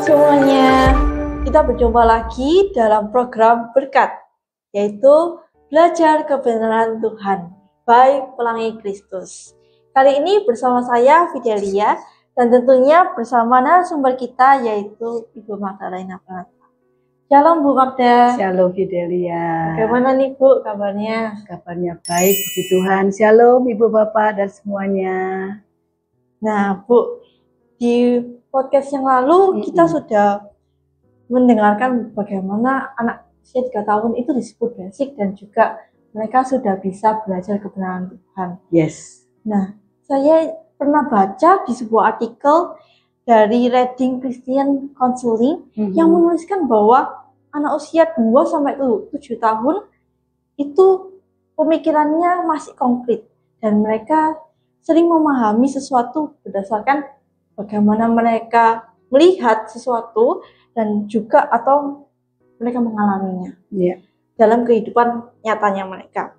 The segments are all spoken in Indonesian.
semuanya, kita berjumpa lagi dalam program Berkat, yaitu Belajar Kebenaran Tuhan by Pelangi Kristus. Kali ini bersama saya Fidelia dan tentunya bersama narasumber kita yaitu Ibu Magdalena Pranata. Shalom Bu Magda. Shalom Fidelia. Bagaimana nih Bu kabarnya? Kabarnya baik, puji Tuhan. Shalom Ibu Bapak dan semuanya. Nah Bu, di podcast yang lalu kita sudah mendengarkan bagaimana anak usia 3 tahun itu disebut basic dan juga mereka sudah bisa belajar kebenaran Tuhan. Yes. Nah, saya pernah baca di sebuah artikel dari Reading Christian Counseling yang menuliskan bahwa anak usia 2-7 tahun itu pemikirannya masih konkret dan mereka sering memahami sesuatu berdasarkan bagaimana mereka melihat sesuatu dan juga atau mereka mengalaminya dalam kehidupan nyatanya mereka.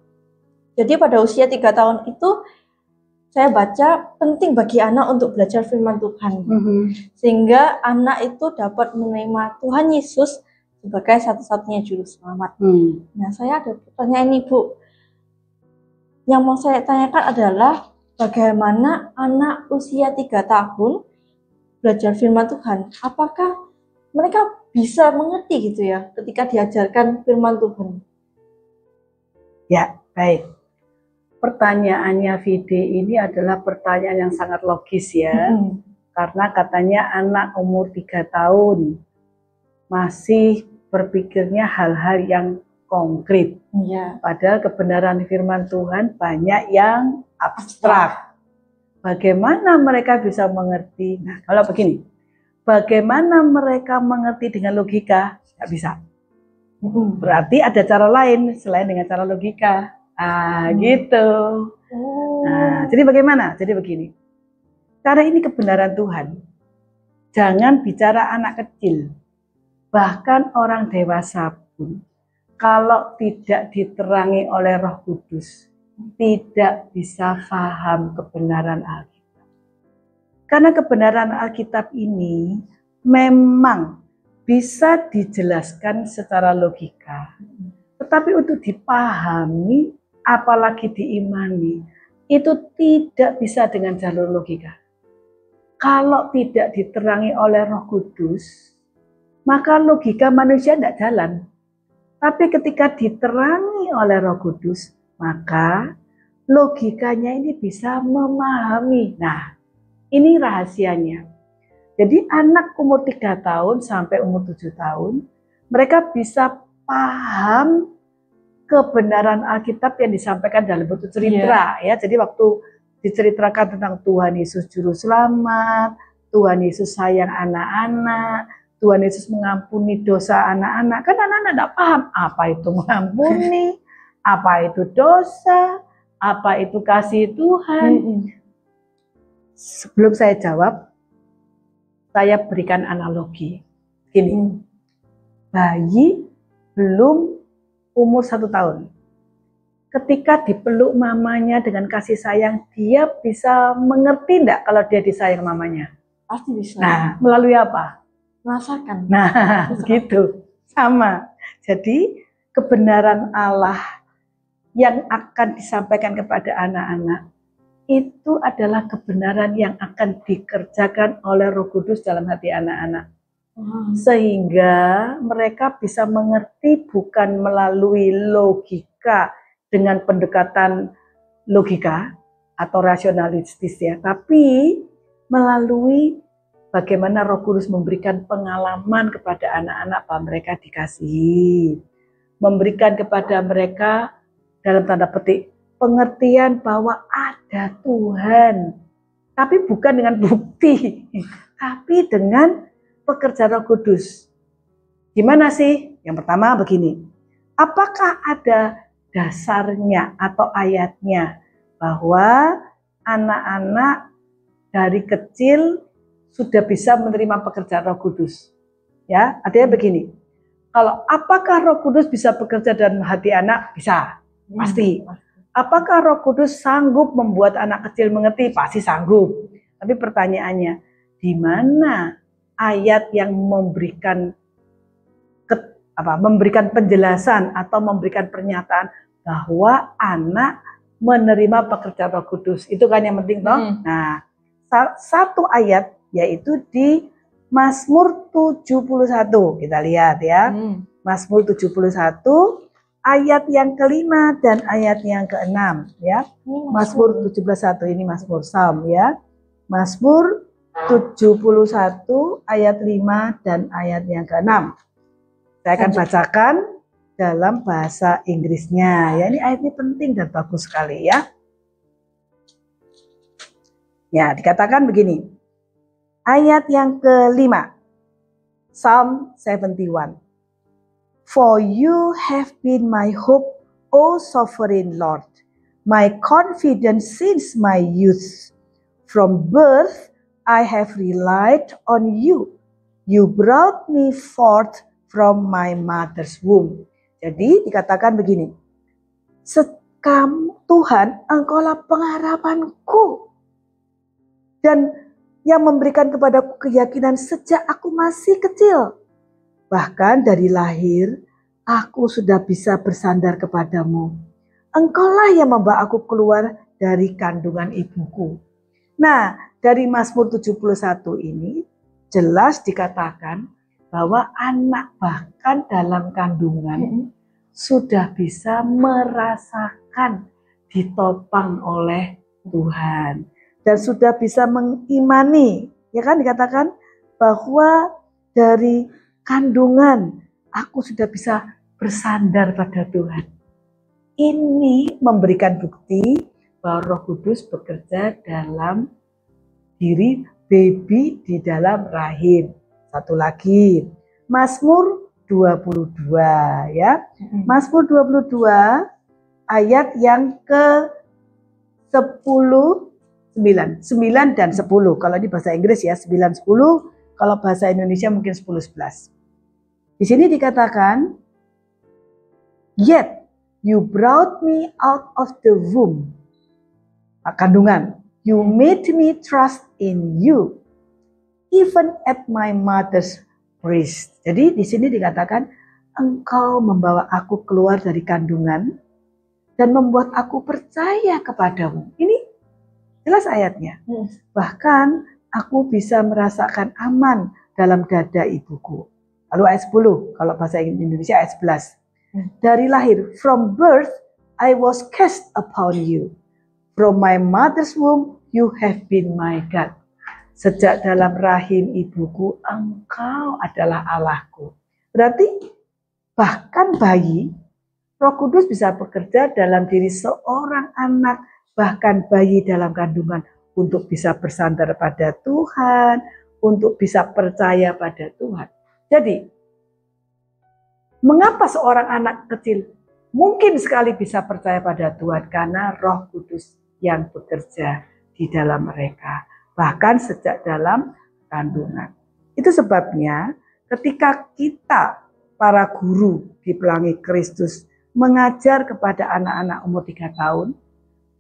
Jadi pada usia 3 tahun itu saya baca penting bagi anak untuk belajar firman Tuhan. Sehingga anak itu dapat menerima Tuhan Yesus sebagai satu-satunya juru selamat. Nah, saya ada pertanyaan nih Bu. Yang mau saya tanyakan adalah bagaimana anak usia 3 tahun belajar firman Tuhan? Apakah mereka bisa mengerti gitu ya ketika diajarkan firman Tuhan? Ya, baik. Pertanyaannya Vide ini adalah pertanyaan yang sangat logis ya. Karena katanya anak umur 3 tahun masih berpikirnya hal-hal yang konkret. Padahal kebenaran firman Tuhan banyak yang abstrak. Bagaimana mereka bisa mengerti? Nah, kalau begini, bagaimana mereka mengerti dengan logika? Nggak bisa. Berarti ada cara lain selain dengan cara logika. Gitu. Nah, jadi bagaimana? Jadi begini. Karena ini kebenaran Tuhan. Jangan bicara anak kecil. Bahkan orang dewasa pun, kalau tidak diterangi oleh Roh Kudus, tidak bisa paham kebenaran Alkitab. Karena kebenaran Alkitab ini memang bisa dijelaskan secara logika. Tetapi untuk dipahami, apalagi diimani, itu tidak bisa dengan jalur logika. Kalau tidak diterangi oleh Roh Kudus, maka logika manusia tidak jalan. Tapi ketika diterangi oleh Roh Kudus, maka logikanya ini bisa memahami. Nah, ini rahasianya. Jadi anak umur 3 tahun sampai umur 7 tahun, mereka bisa paham kebenaran Alkitab yang disampaikan dalam bentuk cerita. Ya, jadi waktu diceritakan tentang Tuhan Yesus Juru Selamat, Tuhan Yesus sayang anak-anak, Tuhan Yesus mengampuni dosa anak-anak. Kan anak-anak tidak paham apa itu mengampuni, apa itu dosa, apa itu kasih Tuhan. Sebelum saya jawab, saya berikan analogi. Gini, bayi belum umur 1 tahun. Ketika dipeluk mamanya dengan kasih sayang, dia bisa mengerti enggak kalau dia disayang mamanya? Pasti bisa. Nah, melalui apa? Merasakan. Nah, gitu. Sama. Jadi, kebenaran Allah yang akan disampaikan kepada anak-anak itu adalah kebenaran yang akan dikerjakan oleh Roh Kudus dalam hati anak-anak. Sehingga mereka bisa mengerti bukan melalui logika dengan pendekatan logika atau rasionalistis ya, tapi melalui bagaimana Roh Kudus memberikan pengalaman kepada anak-anak bahwa mereka dikasihi, memberikan kepada mereka dalam tanda petik pengertian bahwa ada Tuhan, tapi bukan dengan bukti, tapi dengan pekerjaan Roh Kudus. Gimana sih? Yang pertama begini, apakah ada dasarnya atau ayatnya bahwa anak-anak dari kecil sudah bisa menerima pekerjaan Roh Kudus? Ya, artinya begini, kalau apakah Roh Kudus bisa bekerja dalam hati anak? Bisa, pasti. Apakah Roh Kudus sanggup membuat anak kecil mengerti? Pasti sanggup. Tapi pertanyaannya, di mana ayat yang memberikan penjelasan atau memberikan pernyataan bahwa anak menerima pekerjaan Roh Kudus. Itu kan yang penting toh. Nah, satu ayat yaitu di Mazmur 71. Kita lihat ya. Mazmur 71 ayat yang kelima dan ayat yang keenam ya. Mazmur 71 ini Mazmur Psalm ya. Mazmur 71 ayat 5 dan ayat yang keenam. Saya akan bacakan dalam bahasa Inggrisnya. Ya, ini ayat ini penting dan bagus sekali ya. Ya, dikatakan begini. Ayat yang kelima. Psalm 71. For you have been my hope, O sovereign Lord, my confidence since my youth. From birth I have relied on you. You brought me forth from my mother's womb. Jadi dikatakan begini, Tuhan, Engkaulah pengharapanku dan yang memberikan kepadaku keyakinan sejak aku masih kecil. Bahkan dari lahir, aku sudah bisa bersandar kepadamu. Engkaulah yang membawa aku keluar dari kandungan ibuku. Nah, dari Mazmur 71 ini jelas dikatakan bahwa anak bahkan dalam kandungan sudah bisa merasakan ditopang oleh Tuhan. Dan sudah bisa mengimani, ya kan dikatakan bahwa dari kandungan aku sudah bisa bersandar pada Tuhan. Ini memberikan bukti bahwa Roh Kudus bekerja dalam diri baby di dalam rahim. Satu lagi, Mazmur 22 ya. Mazmur 22 ayat yang ke 9 dan 10. Kalau di bahasa Inggris ya 9 10, kalau bahasa Indonesia mungkin 10 11. Di sini dikatakan, yet you brought me out of the womb. Kandungan. You made me trust in you, even at my mother's breast. Jadi di sini dikatakan, Engkau membawa aku keluar dari kandungan dan membuat aku percaya kepadamu. Ini jelas ayatnya. Bahkan aku bisa merasakan aman dalam dada ibuku. Lalu ayat 10, kalau bahasa Indonesia ayat 11. Dari lahir, from birth I was cast upon you. From my mother's womb you have been my God. Sejak dalam rahim ibuku, Engkau adalah Allahku. Berarti bahkan bayi, Roh Kudus bisa bekerja dalam diri seorang anak, bahkan bayi dalam kandungan, untuk bisa bersandar pada Tuhan, untuk bisa percaya pada Tuhan. Jadi, mengapa seorang anak kecil mungkin sekali bisa percaya pada Tuhan? Karena Roh Kudus yang bekerja di dalam mereka, bahkan sejak dalam kandungan. Itu sebabnya ketika kita, para guru di Pelangi Kristus, mengajar kepada anak-anak umur 3 tahun,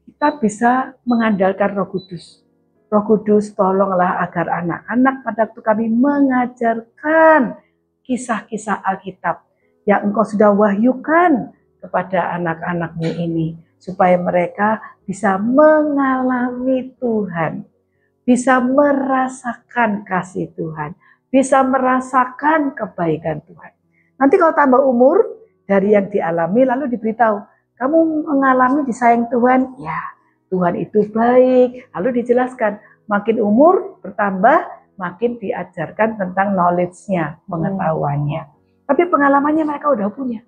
kita bisa mengandalkan Roh Kudus. Roh Kudus, tolonglah agar anak-anak pada waktu kami mengajarkan kisah-kisah Alkitab yang Engkau sudah wahyukan kepada anak-anakmu ini, supaya mereka bisa mengalami Tuhan, bisa merasakan kasih Tuhan, bisa merasakan kebaikan Tuhan. Nanti kalau tambah umur dari yang dialami, lalu diberitahu, kamu mengalami disayang Tuhan, ya Tuhan itu baik. Lalu dijelaskan, makin umur bertambah, makin diajarkan tentang knowledge-nya, pengetahuannya. Tapi pengalamannya mereka udah punya.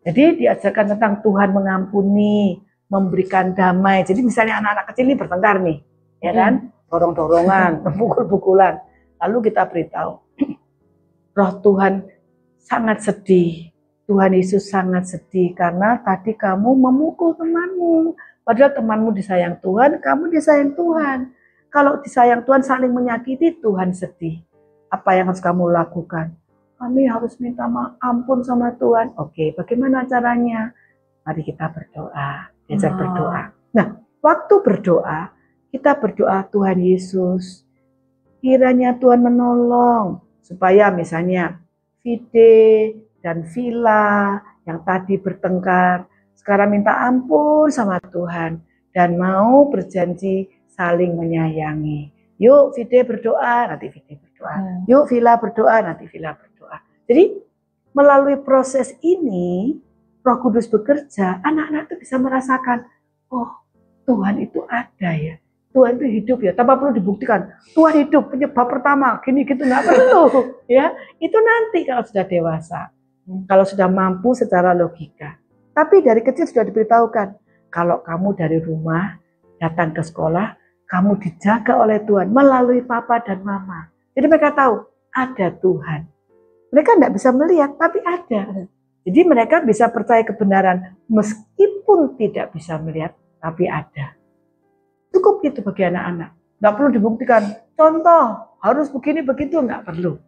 Jadi diajarkan tentang Tuhan mengampuni, memberikan damai. Jadi misalnya anak-anak kecil ini bertengkar nih, ya kan? Dorong-dorongan, pukul-pukulan. Lalu kita beritahu, Roh Tuhan sangat sedih. Tuhan Yesus sangat sedih karena tadi kamu memukul temanmu. Padahal temanmu disayang Tuhan, kamu disayang Tuhan. Kalau disayang Tuhan saling menyakiti, Tuhan sedih. Apa yang harus kamu lakukan? Kami harus minta ampun sama Tuhan. Oke, bagaimana caranya? Mari kita berdoa, diajak berdoa. Nah, waktu berdoa, kita berdoa, Tuhan Yesus, kiranya Tuhan menolong supaya misalnya Vide dan Villa yang tadi bertengkar sekarang minta ampun sama Tuhan dan mau berjanji saling menyayangi. Yuk Vide berdoa, nanti Vide berdoa. Yuk Villa berdoa, nanti Villa berdoa. Jadi melalui proses ini Roh Kudus bekerja, anak-anak itu bisa merasakan, oh Tuhan itu ada ya, Tuhan itu hidup ya, tanpa perlu dibuktikan. Tuhan hidup, penyebab pertama, gini gitu nggak perlu, ya. Itu nanti kalau sudah dewasa, kalau sudah mampu secara logika. Tapi dari kecil sudah diberitahukan, kalau kamu dari rumah datang ke sekolah, kamu dijaga oleh Tuhan melalui papa dan mama. Jadi mereka tahu ada Tuhan. Mereka nggak bisa melihat, tapi ada. Jadi mereka bisa percaya kebenaran meskipun tidak bisa melihat, tapi ada. Cukup gitu bagi anak-anak. Nggak perlu dibuktikan. Contoh, harus begini begitu, nggak perlu.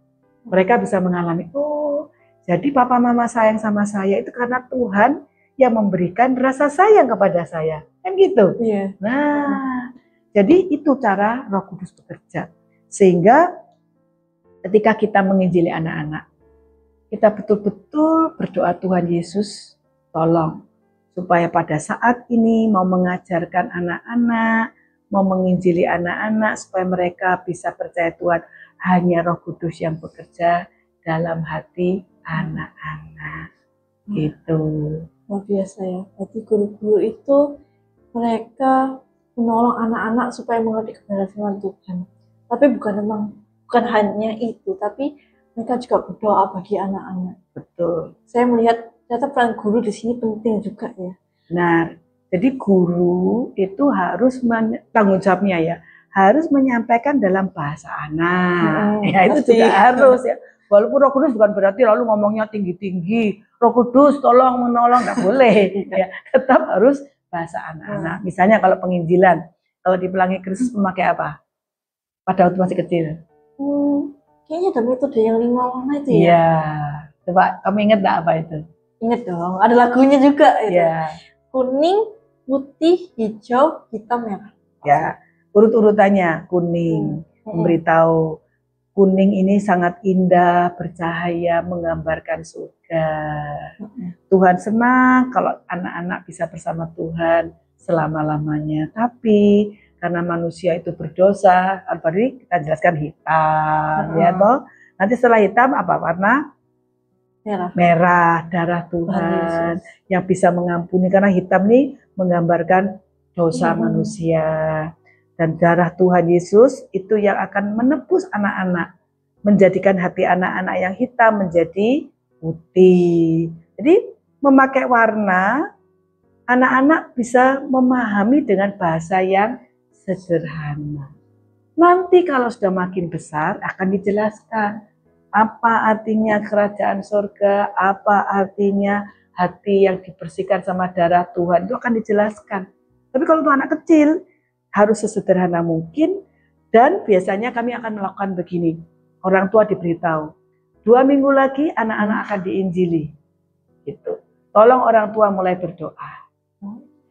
Mereka bisa mengalami, oh jadi papa mama sayang sama saya itu karena Tuhan yang memberikan rasa sayang kepada saya. Kan gitu. Iya. Nah, jadi itu cara Roh Kudus bekerja. Sehingga ketika kita menginjili anak-anak, kita betul-betul berdoa Tuhan Yesus, tolong supaya pada saat ini mau mengajarkan anak-anak, mau menginjili anak-anak supaya mereka bisa percaya Tuhan hanya Roh Kudus yang bekerja dalam hati anak-anak. Gitu. Luar biasa ya. Berarti guru-guru itu mereka menolong anak-anak supaya mengerti kebenaran firman Tuhan. Tapi bukan hanya itu, tapi mereka juga berdoa bagi anak-anak. Betul. Saya melihat ternyata peran guru di sini penting juga ya. Nah, jadi guru itu harus tanggung jawabnya ya, harus menyampaikan dalam bahasa anak. Ya itu juga harus ya. Walaupun Roh Kudus bukan berarti lalu ngomongnya tinggi-tinggi. Roh Kudus tolong menolong, nggak boleh. Ya, tetap harus bahasa anak-anak. Misalnya kalau penginjilan, kalau di Pelangi Kristus memakai apa? Pada waktu masih kecil. Kayaknya ada metode yang 5 warna itu ya. Iya. Coba kamu ingat nggak apa itu? Ingat dong, ada lagunya juga itu. Iya. Kuning, putih, hijau, hitam, merah. Ya, urut-urutannya kuning, memberitahu kuning ini sangat indah, bercahaya, menggambarkan surga. Tuhan senang kalau anak-anak bisa bersama Tuhan selama-lamanya. Tapi karena manusia itu berdosa, tadi kita jelaskan hitam, ya toh. Nanti setelah hitam apa warna? Merah, darah Tuhan yang bisa mengampuni, karena hitam ini menggambarkan dosa manusia. Dan darah Tuhan Yesus itu yang akan menebus anak-anak, menjadikan hati anak-anak yang hitam menjadi putih. Jadi memakai warna, anak-anak bisa memahami dengan bahasa yang sederhana. Nanti kalau sudah makin besar akan dijelaskan apa artinya kerajaan surga, apa artinya hati yang dibersihkan sama darah Tuhan, itu akan dijelaskan. Tapi kalau untuk anak kecil harus sesederhana mungkin, dan biasanya kami akan melakukan begini. Orang tua diberitahu, 2 minggu lagi anak-anak akan diinjili. Gitu. Tolong orang tua mulai berdoa.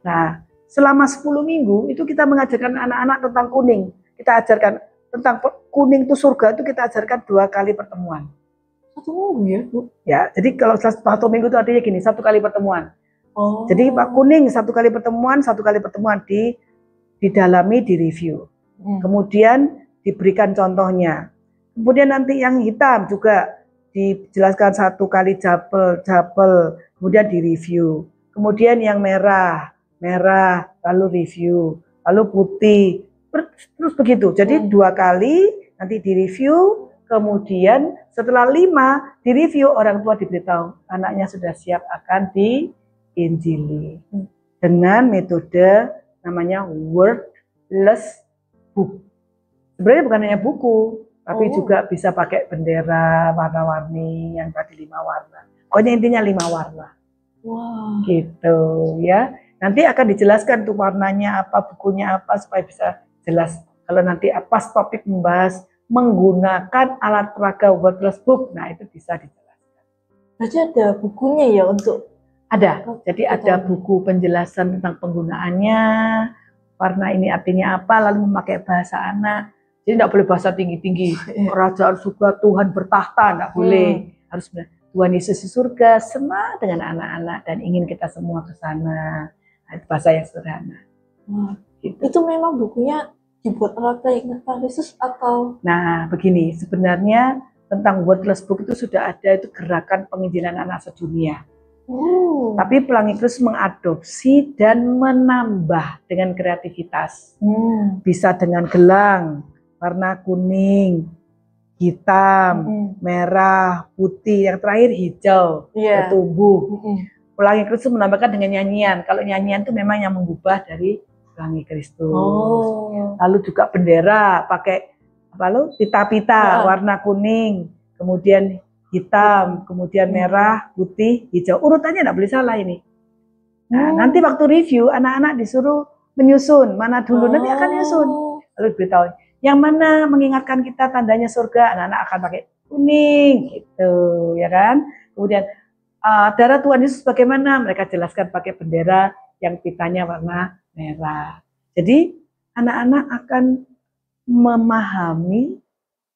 Nah, selama 10 minggu itu kita mengajarkan anak-anak tentang kuning. Kita ajarkan tentang kuning itu surga, itu kita ajarkan 2 kali pertemuan. 1 minggu ya, Bu? Ya, jadi kalau 1 minggu itu artinya gini, 1 kali pertemuan. Oh. Jadi Pak kuning 1 kali pertemuan, 1 kali pertemuan didalami, direview. Kemudian diberikan contohnya. Kemudian nanti yang hitam juga dijelaskan 1 kali japel, kemudian direview. Kemudian yang merah, lalu review, lalu putih, terus begitu. Jadi 2 kali nanti direview, kemudian setelah 5 direview, orang tua diberitahu anaknya sudah siap akan diinjili dengan metode namanya wordless book. Sebenarnya bukan hanya buku, tapi juga bisa pakai bendera warna-warni yang tadi 5 warna. Pokoknya intinya 5 warna. Wow. Gitu ya. Nanti akan dijelaskan tuh warnanya apa, bukunya apa, supaya bisa jelas. Kalau nanti pas topik membahas menggunakan alat peraga wordless book, nah itu bisa dijelaskan. Berarti ada bukunya ya untuk? Ada. Jadi ada buku penjelasan tentang penggunaannya, warna ini artinya apa, lalu memakai bahasa anak. Jadi Jadi tidak boleh bahasa tinggi-tinggi. Kerajaan surga Tuhan bertahta, tidak boleh. Harus bilang Tuhan Yesus di surga senang dengan anak-anak dan ingin kita semua ke sana. Bahasa yang sederhana. Gitu. Itu memang bukunya dibuat oleh Planet Yesus atau? Nah, begini, sebenarnya tentang Wordless Book itu sudah ada itu gerakan penginjilan anak sedunia. Tapi Pelangi Kristus mengadopsi dan menambah dengan kreativitas. Bisa dengan gelang, warna kuning, hitam, merah, putih, yang terakhir hijau, bertumbuh. Pelangi Kristus menambahkan dengan nyanyian. Kalau nyanyian itu memang yang mengubah dari Pelangi Kristus. Lalu juga bendera pakai pita-pita warna kuning, kemudian hitam, kemudian merah, putih, hijau. Urutannya tidak boleh salah ini. Nah, nanti waktu review anak-anak disuruh menyusun mana dulu, nanti akan nyusun. Lalu beritahu yang mana mengingatkan kita tandanya surga, anak-anak akan pakai kuning, gitu, ya kan? Kemudian darah Tuhan Yesus bagaimana? Mereka jelaskan pakai bendera yang pitanya warna merah. Jadi anak-anak akan memahami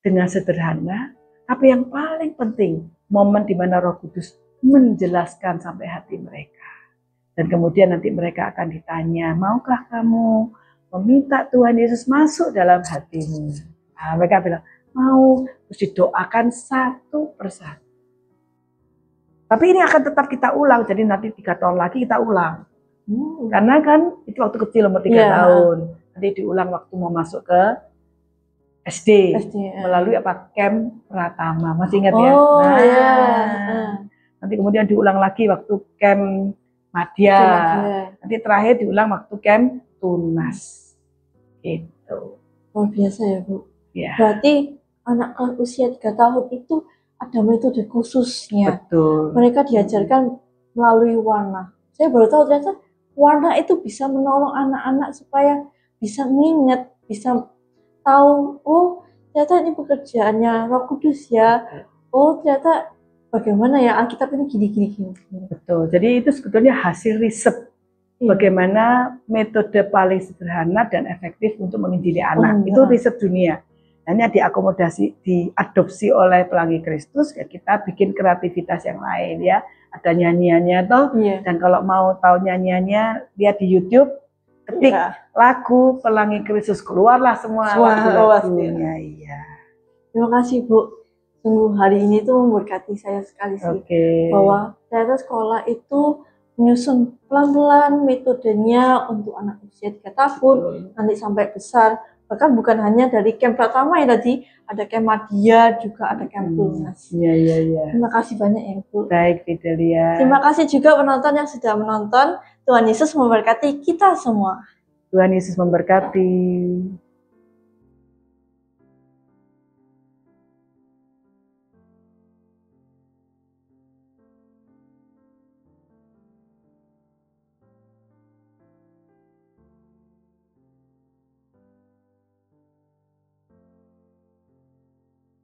dengan sederhana, tapi yang paling penting momen di mana Roh Kudus menjelaskan sampai hati mereka. Dan kemudian nanti mereka akan ditanya, maukah kamu meminta Tuhan Yesus masuk dalam hatimu? Nah, mereka bilang mau, terus didoakan satu persatu. Tapi ini akan tetap kita ulang, jadi nanti 3 tahun lagi kita ulang. Karena kan itu waktu kecil umur 3 tahun. Nanti diulang waktu mau masuk ke SD melalui camp Pratama, masih ingat ya? Nanti kemudian diulang lagi waktu camp Madya. Nanti terakhir diulang waktu camp Tunas. Gitu. Luar biasa ya, Bu. Ya. Berarti anak usia 3 tahun itu ada metode khususnya. Betul. Mereka diajarkan melalui warna. Saya baru tahu ternyata warna itu bisa menolong anak-anak supaya bisa nginget, bisa tahu, oh ternyata ini pekerjaannya Roh Kudus ya. Oh ternyata bagaimana ya Alkitab ini gini. Betul. Jadi itu sebetulnya hasil riset bagaimana metode paling sederhana dan efektif untuk menginjili anak. Itu riset dunia. Hanya diadopsi oleh Pelangi Kristus, ya kita bikin kreativitas yang lain ya. Ada nyanyiannya toh. Dan kalau mau tahu nyanyiannya, lihat di YouTube, ketik lagu Pelangi Kristus, keluarlah semua lagu-lagunya. Iya. Terima kasih Bu. Sungguh hari ini tuh memberkati saya sekali sih. Bahwa ternyata sekolah itu menyusun pelan-pelan metodenya untuk anak usia 3 tahun, nanti sampai besar. Bahkan bukan hanya dari camp Pratama ya tadi, ada camp Madya, juga ada camp Tunas. Iya. Terima kasih banyak ya Bu. Baik Fidelia. Terima kasih juga penonton yang sudah menonton. Tuhan Yesus memberkati kita semua. Tuhan Yesus memberkati.